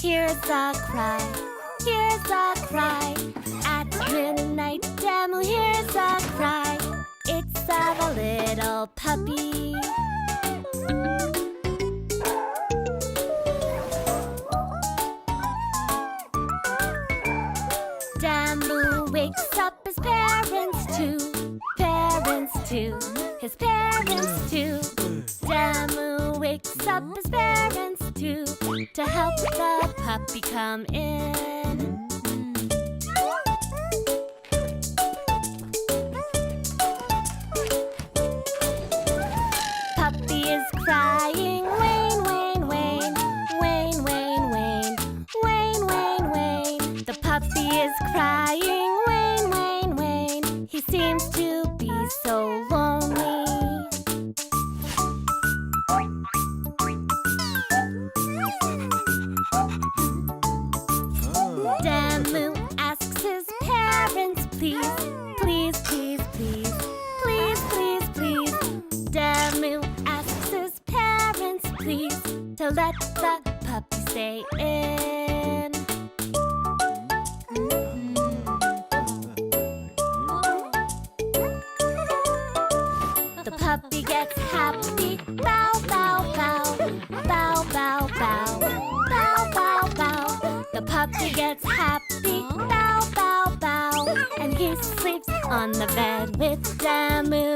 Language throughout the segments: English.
hears a cry, hears a cry. At midnight, Demu hears a cry. It's of a little puppy. Demu wakes up his parents too, parents too, his parents too. Demu wakes up his parents too, to help the puppy come in. Puppy is crying, Wayne, Wayne, Wayne, Wayne, Wayne, Wayne, Wayne, Wayne, Wayne. The puppy is crying, Wayne, Wayne, Wayne. He seems to be so lonely. Demu asks his parents, please, please, please, please, please, please, please. Demu asks his parents, please, to let the puppy stay in. The puppy gets happy, bow, bow, bow, bow, bow, bow, bow, bow, bow. The puppy gets happy, bow, bow, bow, and he sleeps on the bed with Demu.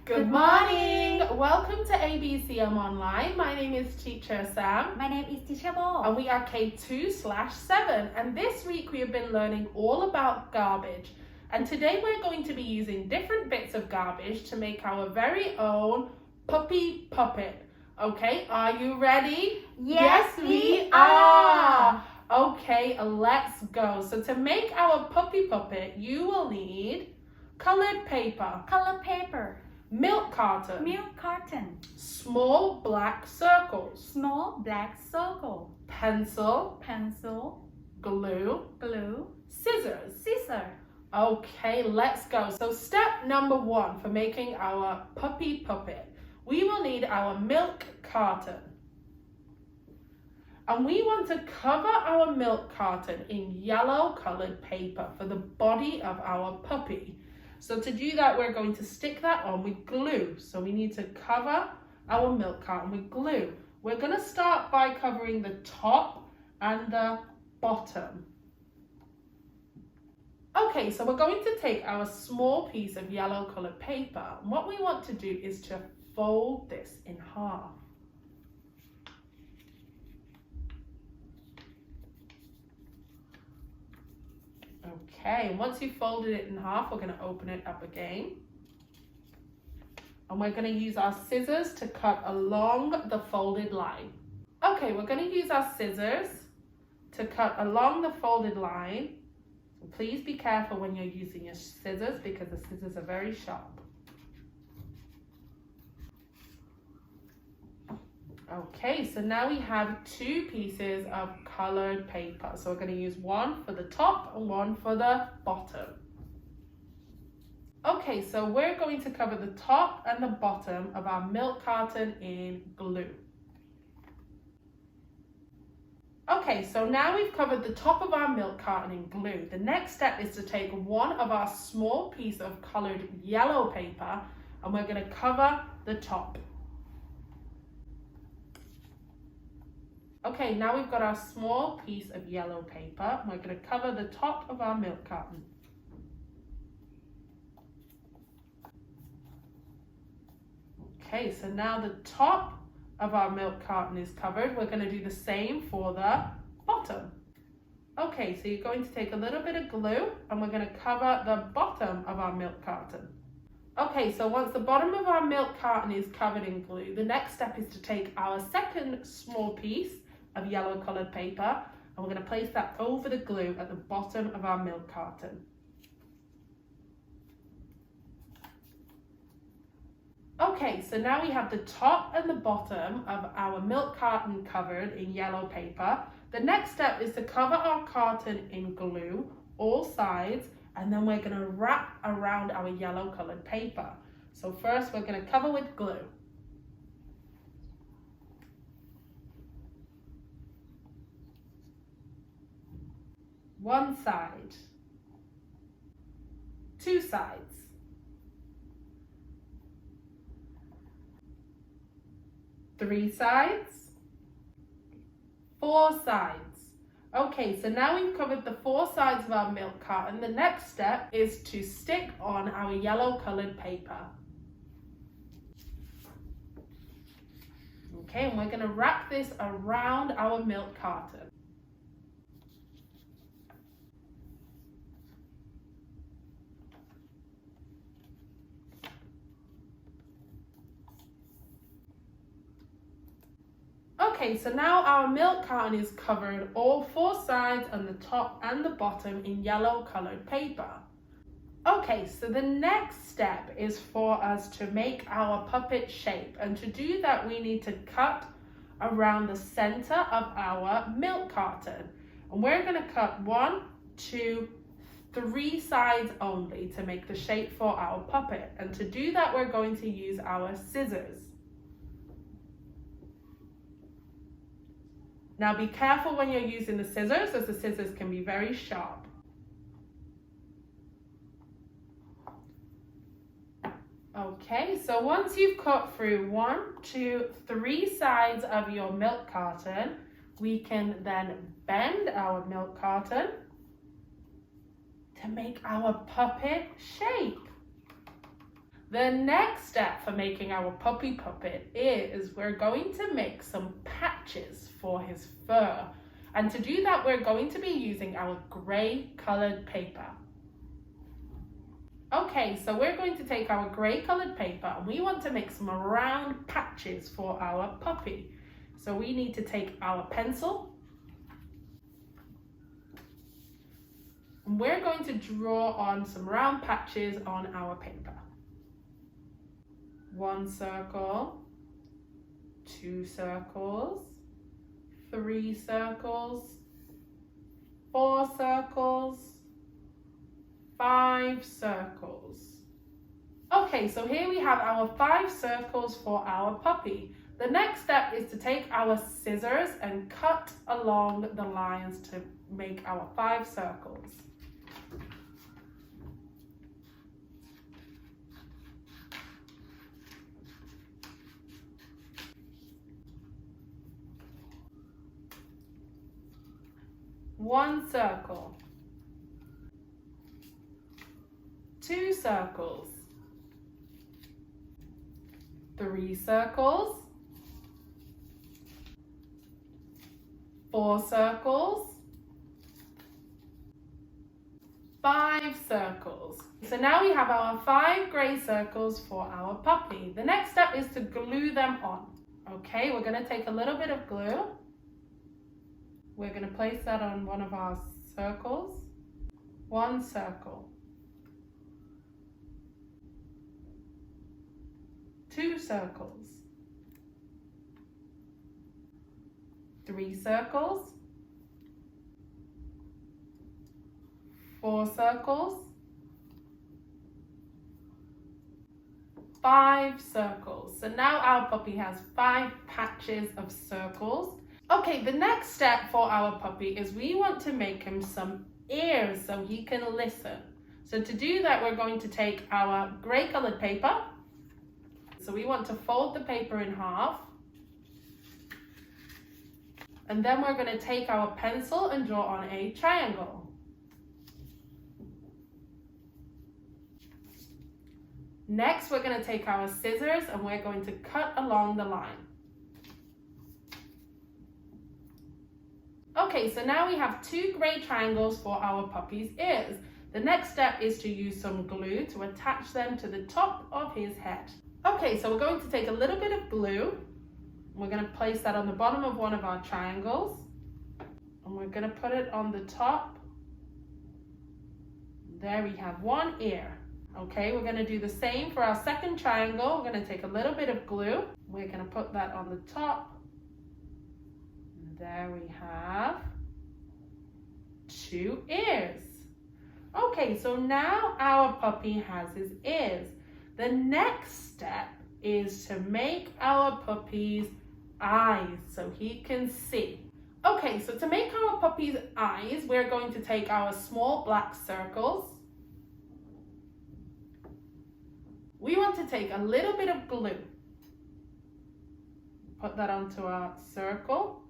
Good morning! Welcome to ABCM Online. My name is Teacher Sam. My name is Teacher Bo. And we are K2/7. And this week we have been learning all about garbage. And today we're going to be using different bits of garbage to make our very own puppy puppet. Okay, are you ready? Yes, we are. Okay, let's go. So to make our puppy puppet, you will need colored paper, Color paper, milk carton, milk carton, small black circles, small black circle, pencil, pencil, glue, glue, scissors. scissor. Okay, let's go. So step number 1 for making our puppy puppet, we will need our milk carton. And we want to cover our milk carton in yellow colored paper for the body of our puppy. So to do that, we're going to stick that on with glue. So we need to cover our milk carton with glue. We're going to start by covering the top and the bottom. Okay, so we're going to take our small piece of yellow colored paper. And what we want to do is to fold this in half. Okay, and once you've folded it in half, we're going to open it up again. And we're going to use our scissors to cut along the folded line. Okay, we're going to use our scissors to cut along the folded line. So please be careful when you're using your scissors because the scissors are very sharp. Okay, so now we have 2 pieces of colored paper. So we're going to use one for the top and one for the bottom. Okay, so we're going to cover the top and the bottom of our milk carton in glue. Okay, so now we've covered the top of our milk carton in glue. The next step is to take one of our small piece of colored yellow paper and we're going to cover the top. Okay, now we've got our small piece of yellow paper. We're going to cover the top of our milk carton. Okay, so now the top of our milk carton is covered. We're going to do the same for the bottom. Okay, so you're going to take a little bit of glue and we're going to cover the bottom of our milk carton. Okay, so once the bottom of our milk carton is covered in glue, the next step is to take our second small piece of yellow colored paper and we're going to place that over the glue at the bottom of our milk carton. Okay, so now we have the top and the bottom of our milk carton covered in yellow paper. The next step is to cover our carton in glue, all sides, and then we're going to wrap around our yellow colored paper. So first we're going to cover with glue. One side, two sides, three sides, four sides. Okay, so now we've covered the four sides of our milk carton. The next step is to stick on our yellow colored paper. Okay, and we're going to wrap this around our milk carton. Okay, so now our milk carton is covered all four sides and the top and the bottom in yellow colored paper. Okay, so the next step is for us to make our puppet shape, and to do that we need to cut around the center of our milk carton. And we're going to cut 1, 2, 3 sides only to make the shape for our puppet. And to do that we're going to use our scissors. Now be careful when you're using the scissors, as the scissors can be very sharp. Okay, so once you've cut through 1, 2, 3 sides of your milk carton, we can then bend our milk carton to make our puppet shape. The next step for making our puppy puppet is we're going to make some patches for his fur. And to do that, we're going to be using our gray colored paper. Okay, so we're going to take our gray colored paper and we want to make some round patches for our puppy. So we need to take our pencil and we're going to draw on some round patches on our paper. 1 circle, 2 circles, 3 circles, 4 circles, 5 circles. Okay, so here we have our 5 circles for our puppy. The next step is to take our scissors and cut along the lines to make our 5 circles. One circle, 2 circles, 3 circles, 4 circles, 5 circles. So now we have our 5 gray circles for our puppy. The next step is to glue them on. Okay, we're going to take a little bit of glue. We're going to place that on one of our circles. 1 circle. 2 circles. 3 circles. 4 circles. 5 circles. So now our puppy has 5 patches of circles. Okay, the next step for our puppy is we want to make him some ears so he can listen. So to do that, we're going to take our gray colored paper. So we want to fold the paper in half. And then we're going to take our pencil and draw on a triangle. Next, we're going to take our scissors and we're going to cut along the line. Okay, so now we have 2 gray triangles for our puppy's ears. The next step is to use some glue to attach them to the top of his head. Okay, so we're going to take a little bit of glue. We're going to place that on the bottom of one of our triangles. And we're going to put it on the top. There we have 1 ear. Okay, we're going to do the same for our second triangle. We're going to take a little bit of glue. We're going to put that on the top. There we have 2 ears. Okay, so now our puppy has his ears. The next step is to make our puppy's eyes so he can see. Okay, so to make our puppy's eyes, we're going to take our small black circles. We want to take a little bit of glue. Put that onto our circle.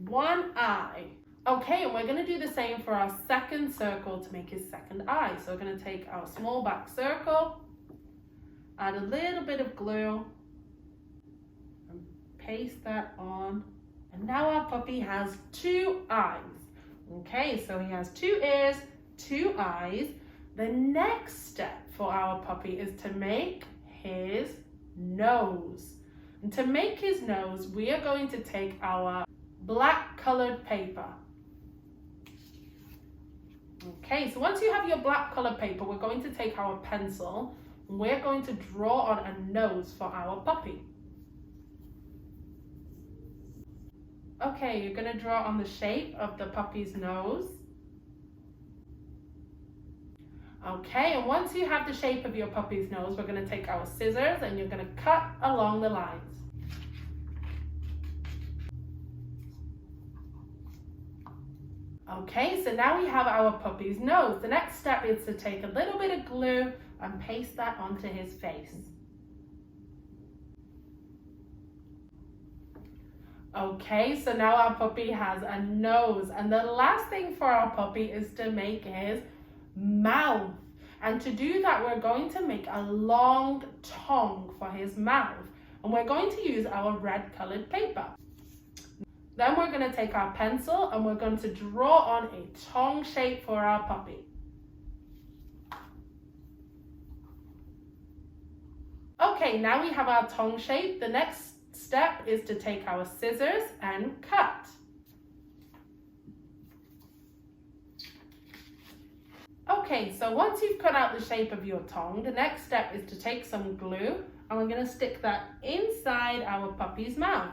One eye. Okay, and we're going to do the same for our second circle to make his second eye. So we're going to take our small black circle, add a little bit of glue, and paste that on. And now our puppy has 2 eyes. Okay, so he has 2 ears, 2 eyes. The next step for our puppy is to make his nose. And to make his nose, we are going to take our black colored paper. Okay, so once you have your black colored paper, we're going to take our pencil and we're going to draw on a nose for our puppy. Okay, you're going to draw on the shape of the puppy's nose. Okay, and once you have the shape of your puppy's nose, we're going to take our scissors and you're going to cut along the lines. Okay, so now we have our puppy's nose. The next step is to take a little bit of glue and paste that onto his face. Okay, so now our puppy has a nose. And the last thing for our puppy is to make his mouth. And to do that, we're going to make a long tongue for his mouth. And we're going to use our red colored paper. Then we're going to take our pencil and we're going to draw on a tongue shape for our puppy. Okay, now we have our tongue shape. The next step is to take our scissors and cut. Okay, so once you've cut out the shape of your tongue, the next step is to take some glue and we're going to stick that inside our puppy's mouth.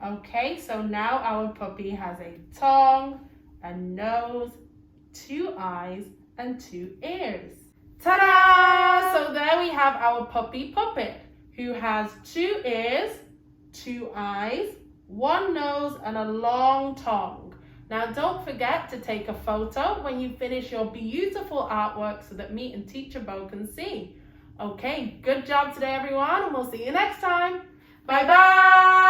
Okay, so now our puppy has a tongue, a nose, 2 eyes, and 2 ears. Ta-da! So there we have our puppy puppet, who has 2 ears, 2 eyes, 1 nose, and a long tongue. Now don't forget to take a photo when you finish your beautiful artwork so that me and Teacher Bo can see. Okay, good job today everyone, and we'll see you next time. Bye-bye!